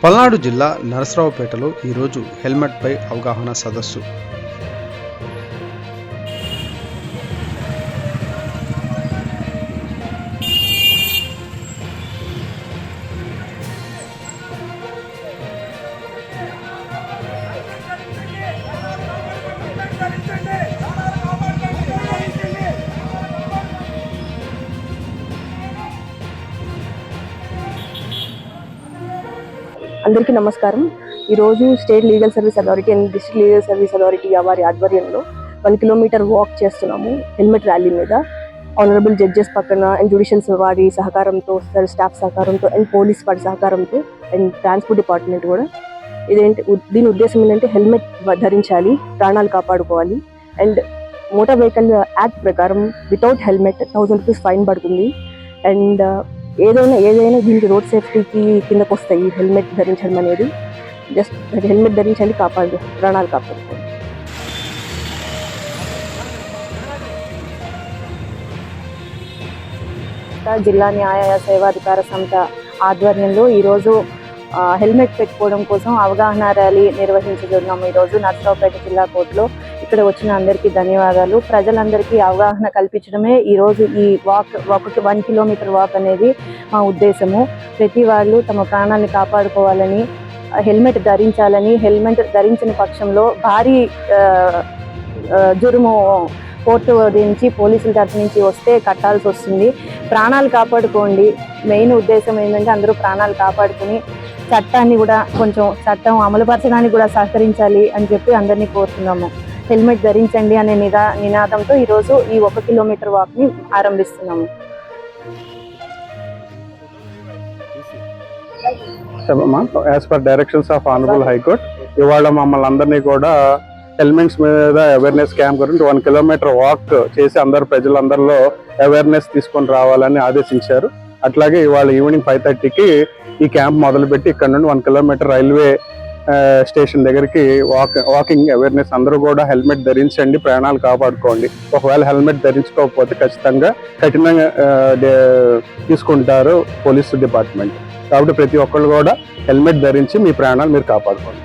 పల్నాడు జిల్లా నరసరావుపేటలో ఈరోజు హెల్మెట్పై అవగాహన సదస్సు. అందరికీ నమస్కారం. ఈరోజు state legal service authority and district legal service authority వారి ఆధ్వర్యంలో 1 కిలోమీటర్ వాక్ చేస్తున్నాము హెల్మెట్ ర్యాలీ మీద. ఆనరబుల్ జడ్జెస్ పక్కన అండ్ జ్యుడిషియల్స్ వారి సహకారంతో, స్టాఫ్ సహకారంతో అండ్ పోలీస్ వారి సహకారంతో అండ్ ట్రాన్స్పోర్ట్ డిపార్ట్మెంట్ కూడా. దీని ఉద్దేశం ఏంటంటే హెల్మెట్ ధరించాలి, ప్రాణాలు కాపాడుకోవాలి. అండ్ మోటార్ వెహికల్ యాక్ట్ ప్రకారం వితౌట్ హెల్మెట్ 1000 రూపీస్ ఫైన్ పడుతుంది. అండ్ ఏదైనా దీనికి రోడ్ సేఫ్టీకి కిందకు వస్తాయి హెల్మెట్ ధరించడం అనేది. జస్ట్ హెల్మెట్ ధరించండి, ప్రాణాలు కాపాడుకోండి. జిల్లా న్యాయ సేవాధికార సంస్థ ఆధ్వర్యంలో ఈరోజు హెల్మెట్ పెట్టుకోవడం కోసం అవగాహన ర్యాలీ నిర్వహించుతున్నాము. ఈరోజు నరసరావుపేట జిల్లా కోర్టులో. ఇక్కడ వచ్చిన అందరికీ ధన్యవాదాలు. ప్రజలందరికీ అవగాహన కల్పించడమే ఈరోజు ఈ 1 కిలోమీటర్ వాక్ అనేది మా ఉద్దేశము. ప్రతి వాళ్ళు తమ ప్రాణాలను కాపాడుకోవాలని, హెల్మెట్ ధరించాలని, హెల్మెట్ ధరించిన పక్షంలో భారీ జురుము కోర్టు నుంచి, పోలీసుల తరఫు నుంచి వస్తే కట్టాల్సి వస్తుంది. ప్రాణాలు కాపాడుకోండి. మెయిన్ ఉద్దేశం ఏంటంటే అందరూ ప్రాణాలు కాపాడుకుని చట్టాన్ని కూడా చట్టం అమలుపరచడానికి కూడా సహకరించాలి అని చెప్పి అందరినీ కోరుతున్నాము. హెల్మెట్ ధరించండి అనే నినాదంతో ఈరోజు ఈ 1 కిలోమీటర్ వాక్ని ఆరంభిస్తున్నాము. As per directions of honourable high court, ఇవాళ మమ్మల్ని అందరినీ కూడా హెల్మెట్స్ మీద అవేర్నెస్ క్యాంప్ గురించి 1 కిలోమీటర్ వాక్ చేసి ప్రజలందరిలో అవేర్నెస్ తీసుకొని రావాలని ఆదేశించారు. అట్లాగే ఇవాళ ఈవినింగ్ 5:30కి ఈ క్యాంప్ మొదలుపెట్టి ఇక్కడ నుండి 1 కిలోమీటర్ రైల్వే స్టేషన్ దగ్గరికి వాకింగ్ అవేర్నెస్. అందరూ కూడా హెల్మెట్ ధరించండి, ప్రాణాలు కాపాడుకోండి. ఒకవేళ హెల్మెట్ ధరించుకోకపోతే ఖచ్చితంగా కఠినంగా తీసుకుంటారు పోలీసు డిపార్ట్మెంట్. కాబట్టి ప్రతి ఒక్కళ్ళు కూడా హెల్మెట్ ధరించి మీ ప్రాణాలు మీరు కాపాడుకోండి.